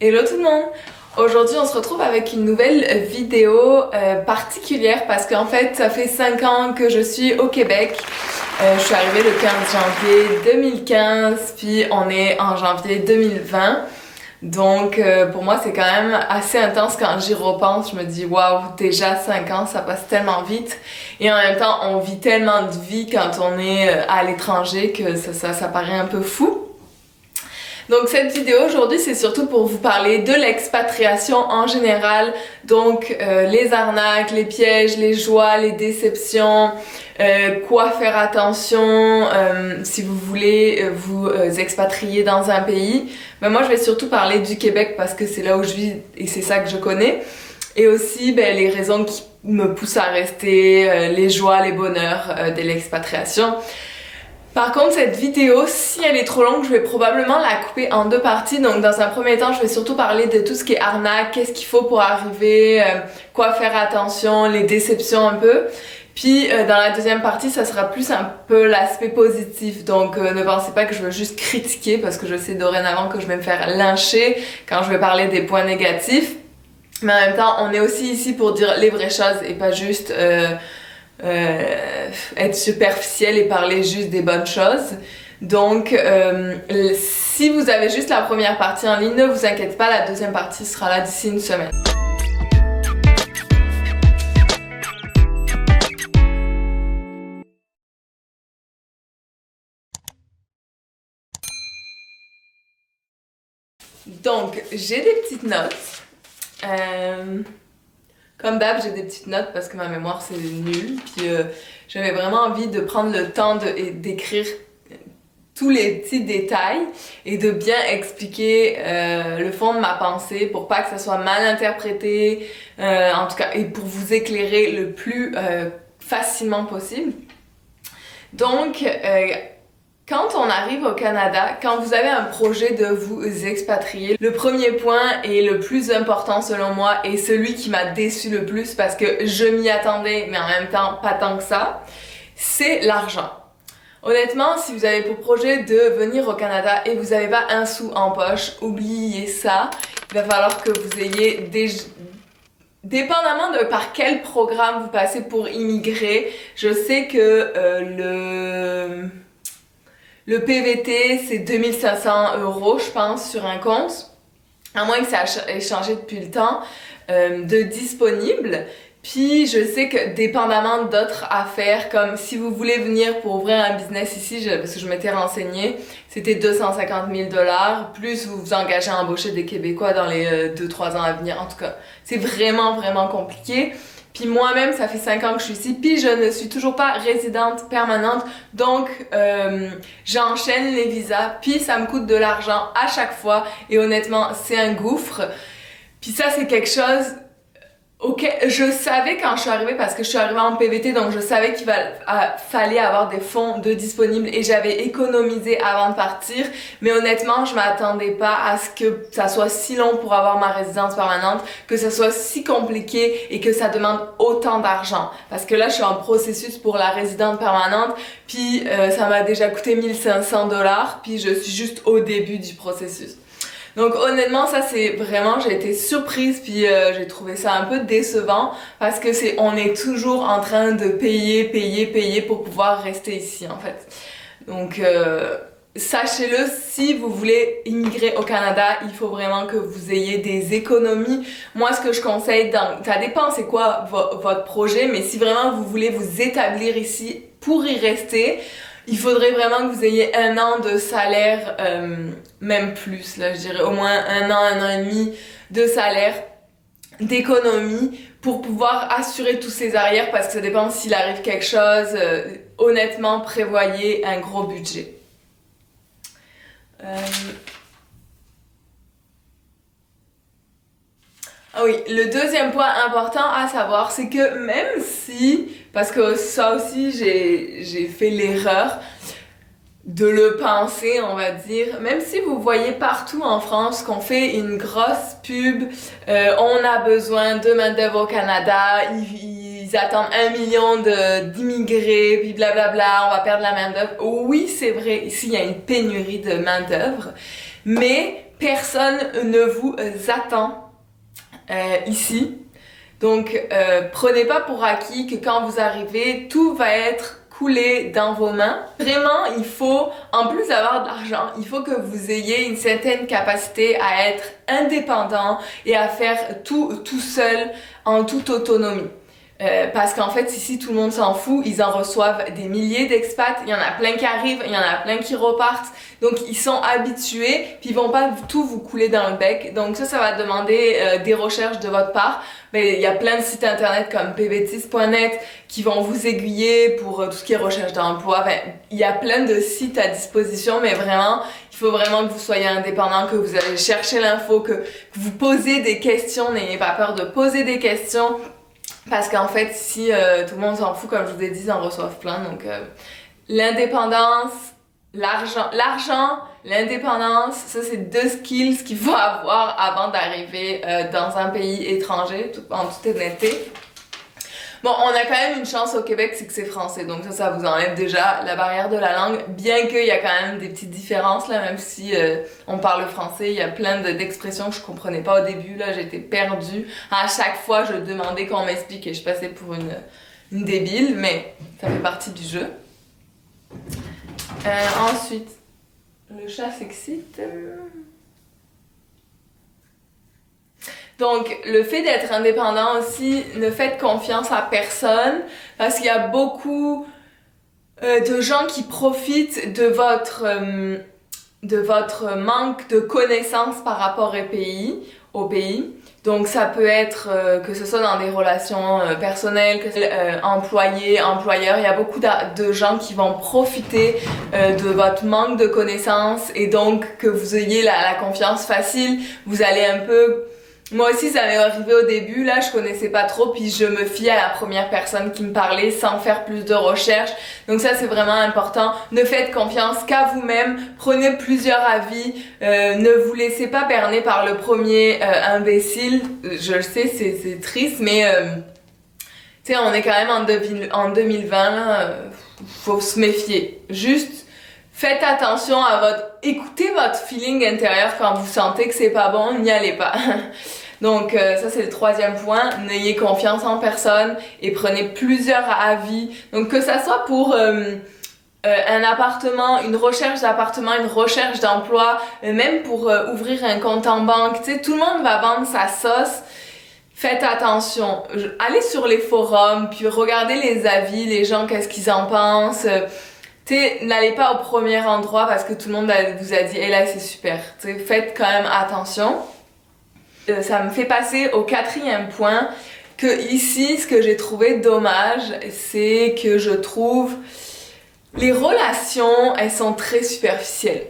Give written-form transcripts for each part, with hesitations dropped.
Hello tout le monde! Aujourd'hui on se retrouve avec une nouvelle vidéo particulière parce qu'en fait ça fait 5 ans que je suis au Québec. Je suis arrivée le 15 janvier 2015 puis on est en janvier 2020. Donc pour moi c'est quand même assez intense quand j'y repense. Je me dis waouh, déjà 5 ans, ça passe tellement vite. Et en même temps on vit tellement de vie quand on est à l'étranger que ça paraît un peu fou. Donc cette vidéo aujourd'hui c'est surtout pour vous parler de l'expatriation en général, donc les arnaques, les pièges, les joies, les déceptions, quoi faire attention si vous voulez vous expatrier dans un pays. Mais moi je vais surtout parler du Québec parce que c'est là où je vis et c'est ça que je connais. Et aussi les raisons qui me poussent à rester, les joies, les bonheurs de l'expatriation. Par contre, cette vidéo, si elle est trop longue, je vais probablement la couper en 2 parties. Donc dans un premier temps, je vais surtout parler de tout ce qui est arnaque, qu'est-ce qu'il faut pour arriver, quoi faire attention, les déceptions un peu. Puis dans la deuxième partie, ça sera plus un peu l'aspect positif. Donc ne pensez pas que je veux juste critiquer parce que je sais dorénavant que je vais me faire lyncher quand je vais parler des points négatifs. Mais en même temps, on est aussi ici pour dire les vraies choses et pas juste être superficiel et parler juste des bonnes choses. Donc si vous avez juste la première partie en ligne, ne vous inquiétez pas, la deuxième partie sera là d'ici une semaine. Donc j'ai des petites notes. Comme d'hab, j'ai des petites notes parce que ma mémoire c'est nul, puis j'avais vraiment envie de prendre le temps d'écrire tous les petits détails et de bien expliquer le fond de ma pensée pour pas que ça soit mal interprété, en tout cas, et pour vous éclairer le plus facilement possible. Donc, quand on arrive au Canada, quand vous avez un projet de vous expatrier, le premier point et le plus important selon moi et celui qui m'a déçu le plus parce que je m'y attendais mais en même temps pas tant que ça, c'est l'argent. Honnêtement, si vous avez pour projet de venir au Canada et vous n'avez pas un sou en poche, oubliez ça. Il va falloir que vous ayez dépendamment de par quel programme vous passez pour immigrer, je sais que le PVT, c'est 2500 €, je pense, sur un compte. À moins que ça ait changé depuis le temps, de disponible. Puis, je sais que dépendamment d'autres affaires, comme si vous voulez venir pour ouvrir un business ici, parce que je m'étais renseignée, c'était 250 000 $, plus vous vous engagez à embaucher des Québécois dans les 2-3 ans à venir. En tout cas, c'est vraiment, vraiment compliqué. Puis moi-même, ça fait 5 ans que je suis ici, puis je ne suis toujours pas résidente permanente, donc j'enchaîne les visas, puis ça me coûte de l'argent à chaque fois, et honnêtement, c'est un gouffre. Puis ça, c'est quelque chose auquel je savais quand je suis arrivée, parce que je suis arrivée en PVT, donc je savais qu'il fallait avoir des fonds de disponibles, et j'avais économisé avant de partir, mais honnêtement, je m'attendais pas à ce que ça soit si long pour avoir ma résidence permanente, que ça soit si compliqué et que ça demande autant d'argent. Parce que là, je suis en processus pour la résidence permanente, puis ça m'a déjà coûté 1500 $, puis je suis juste au début du processus. Donc honnêtement, ça c'est vraiment, j'ai été surprise, puis j'ai trouvé ça un peu décevant parce que on est toujours en train de payer pour pouvoir rester ici en fait. Donc sachez-le, si vous voulez immigrer au Canada, il faut vraiment que vous ayez des économies. Moi, ce que je conseille, ça dépend c'est quoi votre projet, mais si vraiment vous voulez vous établir ici pour y rester, il faudrait vraiment que vous ayez 1 an de salaire, même plus, là je dirais au moins 1 an et demi de salaire, d'économie pour pouvoir assurer tous ces arrières parce que ça dépend s'il arrive quelque chose. Honnêtement, prévoyez un gros budget. Ah oui, le deuxième point important à savoir, c'est que même si, parce que ça aussi j'ai fait l'erreur de le penser, on va dire, même si vous voyez partout en France qu'on fait une grosse pub, on a besoin de main-d'œuvre au Canada, ils attendent 1 million d'immigrés, puis blablabla, on va perdre la main-d'œuvre. Oui, c'est vrai, ici il y a une pénurie de main-d'œuvre, mais personne ne vous attend ici. Donc, prenez pas pour acquis que quand vous arrivez, tout va être coulé dans vos mains. Vraiment, il faut, en plus d'avoir de l'argent, il faut que vous ayez une certaine capacité à être indépendant et à faire tout seul, en toute autonomie. Parce qu'en fait, ici, tout le monde s'en fout. Ils en reçoivent des milliers d'expats. Il y en a plein qui arrivent, il y en a plein qui repartent. Donc, ils sont habitués, puis ils vont pas tout vous couler dans le bec. Donc, ça va demander des recherches de votre part. Mais il y a plein de sites internet comme pvtis.net qui vont vous aiguiller pour tout ce qui est recherche d'emploi. Enfin, il y a plein de sites à disposition, mais vraiment, il faut vraiment que vous soyez indépendant, que vous allez chercher l'info, que vous posez des questions. N'ayez pas peur de poser des questions. Parce qu'en fait, si tout le monde s'en fout, comme je vous ai dit, ils en reçoivent plein. Donc, l'indépendance, l'argent, l'indépendance, ça c'est deux skills qu'il faut avoir avant d'arriver dans un pays étranger, en toute honnêteté. Bon, on a quand même une chance au Québec, c'est que c'est français, donc ça vous enlève déjà la barrière de la langue, bien qu'il y a quand même des petites différences là, même si on parle français, il y a plein d'expressions que je comprenais pas au début, là j'étais perdue. À chaque fois, je demandais qu'on m'explique et je passais pour une débile, mais ça fait partie du jeu. Ensuite, le chat s'excite. Donc, le fait d'être indépendant aussi, ne faites confiance à personne parce qu'il y a beaucoup de gens qui profitent de votre manque de connaissances par rapport au pays. Donc, ça peut être que ce soit dans des relations personnelles, que employé, employeur. Il y a beaucoup de gens qui vont profiter de votre manque de connaissances et donc que vous ayez la confiance facile. Vous allez un peu... Moi aussi, ça m'est arrivé au début, là, je connaissais pas trop, puis je me fiais à la première personne qui me parlait sans faire plus de recherches. Donc ça, c'est vraiment important. Ne faites confiance qu'à vous-même, prenez plusieurs avis, ne vous laissez pas berner par le premier imbécile. Je le sais, c'est triste, mais tu sais, on est quand même en 2020, là, faut se méfier. Juste, faites attention écoutez votre feeling intérieur quand vous sentez que c'est pas bon, n'y allez pas. Donc ça c'est le troisième point, n'ayez confiance en personne et prenez plusieurs avis. Donc que ça soit pour un appartement, une recherche d'appartement, une recherche d'emploi, même pour ouvrir un compte en banque, tu sais, tout le monde va vendre sa sauce. Faites attention, allez sur les forums, puis regardez les avis, les gens qu'est-ce qu'ils en pensent. N'allez pas au premier endroit parce que tout le monde vous a dit « Hey là c'est super ». Faites quand même attention. Ça me fait passer au quatrième point que ici, ce que j'ai trouvé dommage, c'est que je trouve les relations, elles sont très superficielles.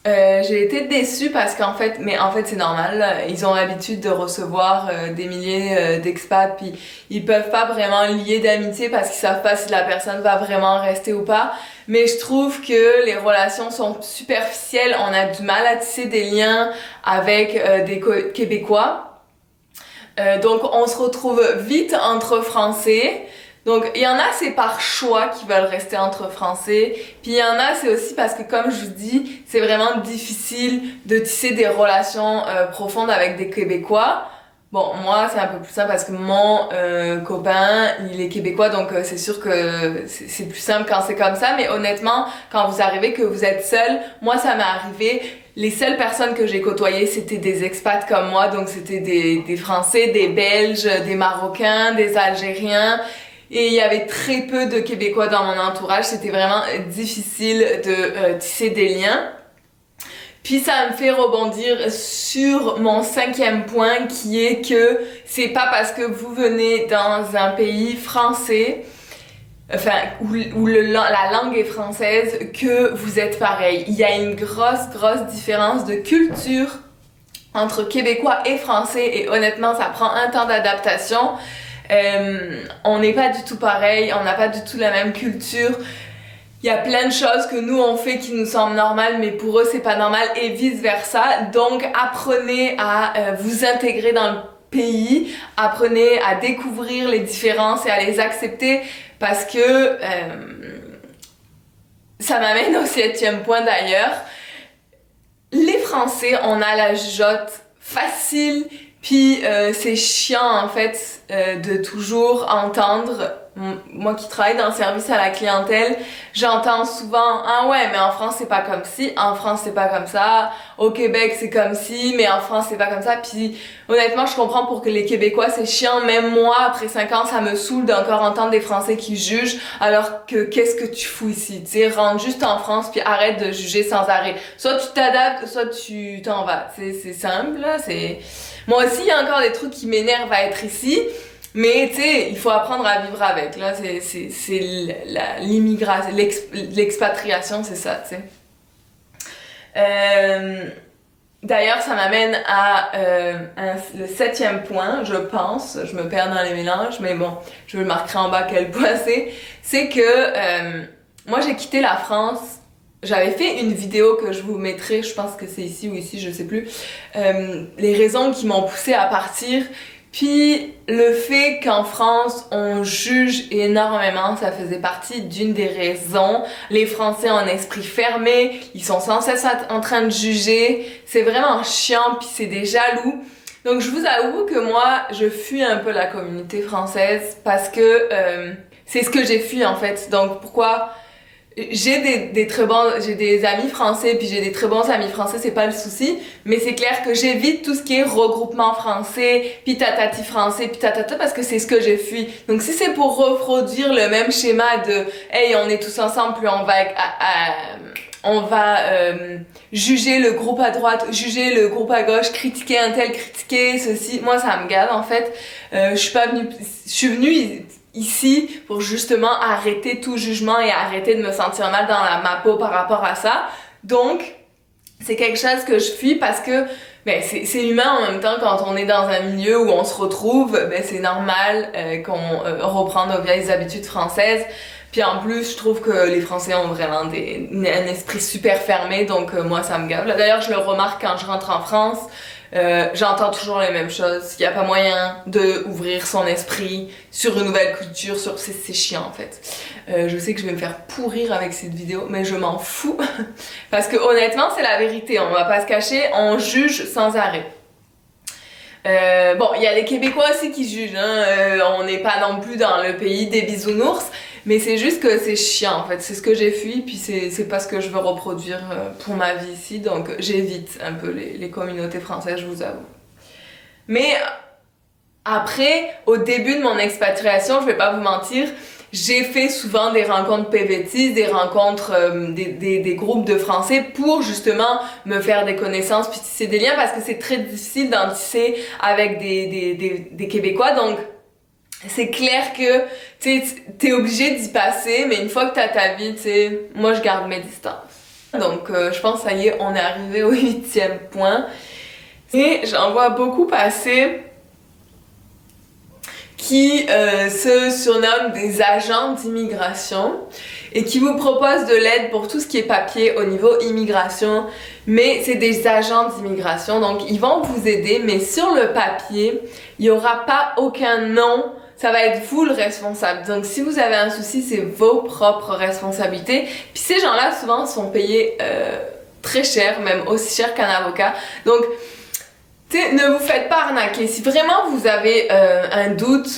J'ai été déçue parce qu'en fait, c'est normal, ils ont l'habitude de recevoir des milliers d'expats puis ils peuvent pas vraiment lier d'amitié parce qu'ils savent pas si la personne va vraiment rester ou pas. Mais je trouve que les relations sont superficielles, on a du mal à tisser des liens avec des Québécois. Donc on se retrouve vite entre Français. Donc, il y en a, c'est par choix qui veulent rester entre Français. Puis, il y en a, c'est aussi parce que, comme je vous dis, c'est vraiment difficile de tisser des relations profondes avec des Québécois. Bon, moi, c'est un peu plus simple parce que mon copain, il est québécois, donc c'est sûr que c'est plus simple quand c'est comme ça. Mais honnêtement, quand vous arrivez, que vous êtes seul, moi, ça m'est arrivé. Les seules personnes que j'ai côtoyées, c'était des expats comme moi. Donc, c'était des Français, des Belges, des Marocains, des Algériens. Et il y avait très peu de Québécois dans mon entourage, c'était vraiment difficile de tisser des liens. Puis ça me fait rebondir sur mon cinquième point qui est que c'est pas parce que vous venez dans un pays français, enfin où la langue est française, que vous êtes pareil. Il y a une grosse différence de culture entre Québécois et Français et honnêtement ça prend un temps d'adaptation. On n'est pas du tout pareil, on n'a pas du tout la même culture. Il y a plein de choses que nous on fait qui nous semblent normales, mais pour eux c'est pas normal et vice versa. Donc apprenez à vous intégrer dans le pays, apprenez à découvrir les différences et à les accepter parce que ça m'amène au septième point d'ailleurs. Les Français, on a la jugeote facile, puis c'est chiant en fait de toujours entendre. Moi qui travaille dans le service à la clientèle, j'entends souvent ah ouais mais en France c'est pas comme ci, en France c'est pas comme ça, au Québec c'est comme ci, mais en France c'est pas comme ça. Puis honnêtement je comprends pour que les Québécois c'est chiant, même moi après 5 ans ça me saoule d'encore entendre des Français qui jugent alors que qu'est-ce que tu fous ici, tu sais, rentre juste en France puis arrête de juger sans arrêt. Soit tu t'adaptes, soit tu t'en vas, c'est simple là, c'est... Moi aussi il y a encore des trucs qui m'énervent à être ici. Mais tu sais, il faut apprendre à vivre avec. Là, c'est l'immigration, l'expatriation, c'est ça, tu sais. D'ailleurs, ça m'amène à le 7e point, je pense. Je me perds dans les mélanges, mais bon, je le marquerai en bas quel point c'est. C'est que moi, j'ai quitté la France. J'avais fait une vidéo que je vous mettrai, je pense que c'est ici ou ici, je sais plus. Les raisons qui m'ont poussée à partir. Puis le fait qu'en France on juge énormément, ça faisait partie d'une des raisons. Les Français ont un esprit fermé, ils sont sans cesse en train de juger, c'est vraiment chiant puis c'est des jaloux. Donc je vous avoue que moi je fuis un peu la communauté française parce que c'est ce que j'ai fui en fait. Donc pourquoi j'ai des amis français puis j'ai des très bons amis français, c'est pas le souci, mais c'est clair que j'évite tout ce qui est regroupement français puis tatati français puis tatata parce que c'est ce que j'ai fui. Donc si c'est pour reproduire le même schéma de hey on est tous ensemble puis on va juger le groupe à droite, juger le groupe à gauche, critiquer un tel, critiquer ceci, moi ça me gave en fait. Je suis venue ici pour justement arrêter tout jugement et arrêter de me sentir mal dans ma peau par rapport à ça. Donc, c'est quelque chose que je fuis parce que ben, c'est humain en même temps quand on est dans un milieu où on se retrouve, ben, c'est normal qu'on reprend nos vieilles habitudes françaises. Puis en plus, je trouve que les Français ont vraiment un esprit super fermé, donc moi ça me gave. D'ailleurs, je le remarque quand je rentre en France. J'entends toujours les mêmes choses. Il n'y a pas moyen de ouvrir son esprit sur une nouvelle culture, c'est chiant en fait. Je sais que je vais me faire pourrir avec cette vidéo, mais je m'en fous parce que honnêtement c'est la vérité, on va pas se cacher, on juge sans arrêt. Bon, il y a les Québécois aussi qui jugent, hein. On n'est pas non plus dans le pays des bisounours, mais c'est juste que c'est chiant en fait, c'est ce que j'ai fui, puis c'est pas ce que je veux reproduire pour ma vie ici, donc j'évite un peu les communautés françaises, je vous avoue. Mais après, au début de mon expatriation, je vais pas vous mentir, j'ai fait souvent des rencontres PVT, des rencontres, des groupes de Français pour justement me faire des connaissances puis tisser des liens parce que c'est très difficile d'en tisser avec des Québécois, donc c'est clair que t'es obligé d'y passer, mais une fois que t'as ta vie, moi je garde mes distances. Donc je pense ça y est, on est arrivé au 8e point et j'en vois beaucoup passer qui se surnomment des agents d'immigration et qui vous proposent de l'aide pour tout ce qui est papier au niveau immigration, mais c'est des agents d'immigration, donc ils vont vous aider, mais sur le papier, il n'y aura pas aucun nom, ça va être vous le responsable. Donc si vous avez un souci, c'est vos propres responsabilités. Puis ces gens-là, souvent, sont payés très cher, même aussi cher qu'un avocat. Donc ne vous faites pas arnaquer. Si vraiment vous avez un doute,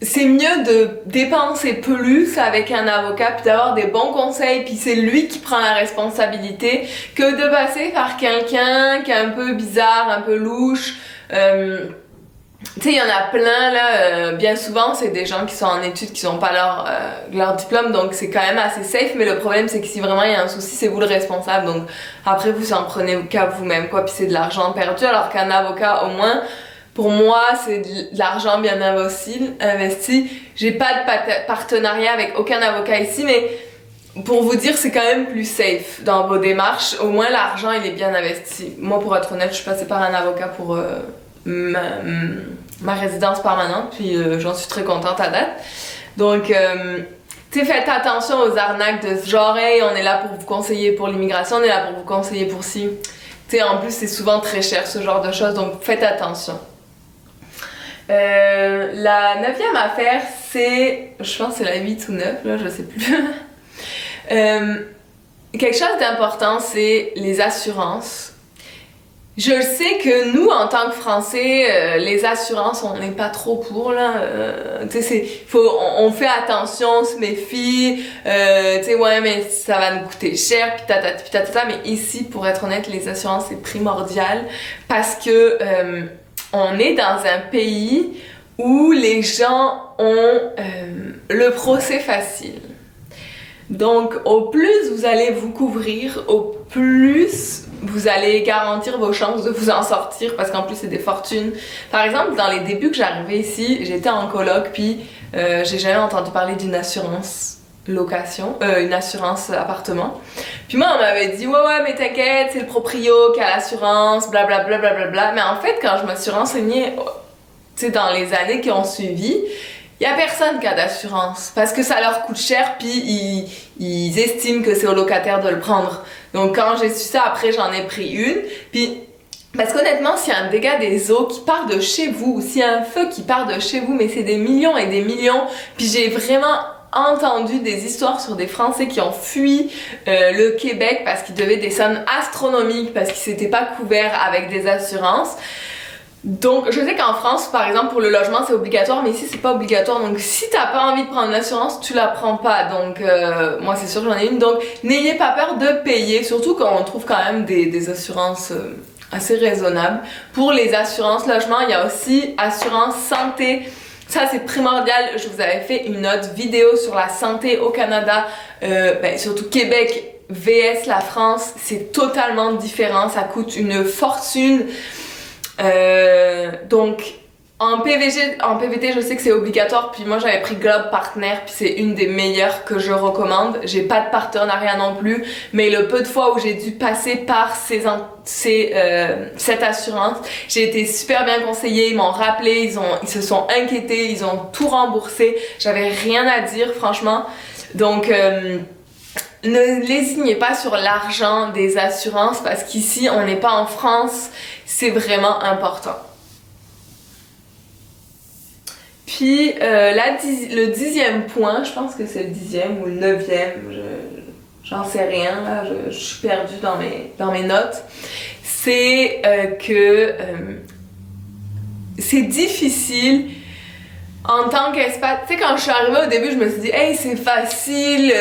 c'est mieux de dépenser plus avec un avocat puis d'avoir des bons conseils puis c'est lui qui prend la responsabilité que de passer par quelqu'un qui est un peu bizarre, un peu louche. Tu sais, il y en a plein là, bien souvent c'est des gens qui sont en études qui n'ont pas leur diplôme, donc c'est quand même assez safe, mais le problème c'est que si vraiment il y a un souci, c'est vous le responsable, donc après vous en prenez qu'à vous-même quoi, puis c'est de l'argent perdu, alors qu'un avocat au moins, pour moi c'est de l'argent bien investi. J'ai pas de partenariat avec aucun avocat ici, mais pour vous dire c'est quand même plus safe dans vos démarches, au moins l'argent il est bien investi. Moi pour être honnête, je suis passée par un avocat pour ma résidence permanente, puis j'en suis très contente à date. Donc, faites attention aux arnaques de ce genre, hey, on est là pour vous conseiller pour l'immigration, on est là pour vous conseiller pour ci. En plus, c'est souvent très cher ce genre de choses, donc faites attention. La 9e affaire, c'est, je pense que c'est la 8 ou 9, là, je sais plus. Quelque chose d'important, c'est les assurances. Je sais que nous, en tant que Français, les assurances, on n'est pas trop pour, là. Tu sais, on fait attention, on se méfie. Tu sais, ouais, mais ça va nous coûter cher, pis tata. Mais ici, pour être honnête, les assurances, c'est primordial parce que on est dans un pays où les gens ont le procès facile. Donc, au plus vous allez vous couvrir, au plus vous allez garantir vos chances de vous en sortir parce qu'en plus c'est des fortunes. Par exemple, dans les débuts que j'arrivais ici, j'étais en coloc puis j'ai jamais entendu parler d'une assurance location, une assurance appartement. Puis moi on m'avait dit ouais mais t'inquiète, c'est le proprio qui a l'assurance, blablabla blablabla. Mais en fait quand je me suis renseignée, tu sais dans les années qui ont suivi, il y a personne qui a d'assurance parce que ça leur coûte cher puis ils estiment que c'est au locataire de le prendre. Donc quand j'ai su ça, après j'en ai pris une. Puis parce qu'honnêtement, s'il y a un dégât des eaux qui part de chez vous ou s'il y a un feu qui part de chez vous, mais c'est des millions et des millions. Puis j'ai vraiment entendu des histoires sur des Français qui ont fui le Québec parce qu'ils devaient des sommes astronomiques parce qu'ils s'étaient pas couverts avec des assurances. Donc, je sais qu'en France, par exemple, pour le logement, c'est obligatoire, mais ici, c'est pas obligatoire. Donc, si t'as pas envie de prendre une assurance, tu la prends pas. Donc, moi, c'est sûr que j'en ai une. Donc, n'ayez pas peur de payer, surtout quand on trouve quand même des assurances assez raisonnables. Pour les assurances logement, il y a aussi assurance santé. Ça, c'est primordial. Je vous avais fait une autre vidéo sur la santé au Canada, surtout Québec, vs la France. C'est totalement différent. Ça coûte une fortune. Donc en PVT je sais que c'est obligatoire, puis moi j'avais pris Globe Partner puis c'est une des meilleures que je recommande. J'ai pas de partenariat non plus, mais le peu de fois où j'ai dû passer par cette assurance, j'ai été super bien conseillée, ils m'ont rappelé, ils se sont inquiétés, ils ont tout remboursé, j'avais rien à dire franchement. Donc ne lésignez pas sur l'argent des assurances parce qu'ici on n'est pas en France, c'est vraiment important. Puis le 10e point, je pense que c'est le 10e ou le 9e, j'en sais rien là, je suis perdue dans mes notes, c'est que c'est difficile en tant qu'expat. Tu sais, quand je suis arrivée au début, je me suis dit hey, c'est facile,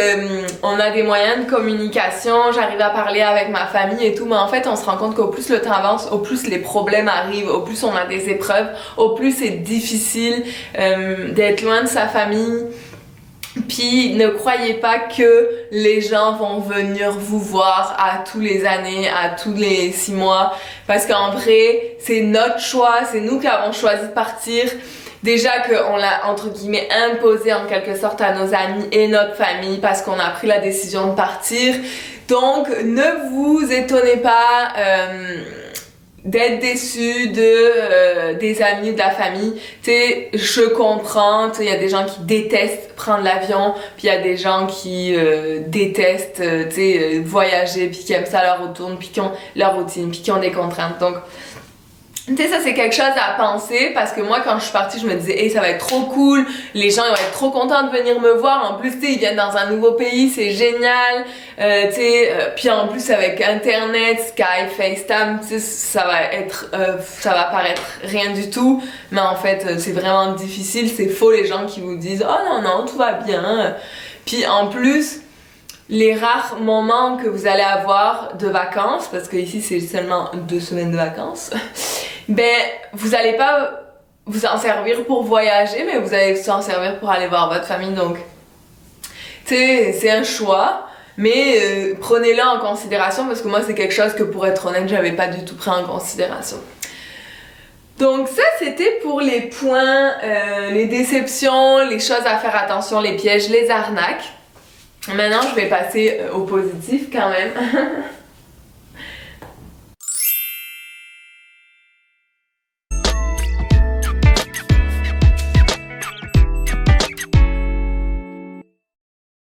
on a des moyens de communication, j'arrive à parler avec ma famille et tout, mais en fait on se rend compte qu'au plus le temps avance, au plus les problèmes arrivent, au plus on a des épreuves, au plus c'est difficile d'être loin de sa famille. Puis ne croyez pas que les gens vont venir vous voir à tous les années, à tous les 6 mois, parce qu'en vrai c'est notre choix, c'est nous qui avons choisi de partir. Déjà qu'on l'a entre guillemets imposé en quelque sorte à nos amis et notre famille parce qu'on a pris la décision de partir. Donc ne vous étonnez pas d'être déçus des amis, de la famille. Tu sais, je comprends, tu sais, il y a des gens qui détestent prendre l'avion, puis il y a des gens qui détestent tu sais, voyager, puis qui aiment ça leur retourne, puis qui ont leur routine, puis qui ont des contraintes. Donc tu sais, ça c'est quelque chose à penser parce que moi quand je suis partie je me disais hey, ça va être trop cool, les gens ils vont être trop contents de venir me voir, en plus tu sais ils viennent dans un nouveau pays, c'est génial, tu sais, puis en plus avec internet, Skype, FaceTime, tu sais ça va paraître rien du tout, mais en fait c'est vraiment difficile, c'est faux les gens qui vous disent oh non tout va bien, puis en plus les rares moments que vous allez avoir de vacances, parce que ici c'est seulement 2 semaines de vacances, ben vous allez pas vous en servir pour voyager, mais vous allez vous en servir pour aller voir votre famille. Donc tu sais c'est un choix, mais prenez-le en considération parce que moi c'est quelque chose que pour être honnête j'avais pas du tout pris en considération. Donc ça c'était pour les points, les déceptions, les choses à faire attention, les pièges, les arnaques. Maintenant je vais passer au positif quand même.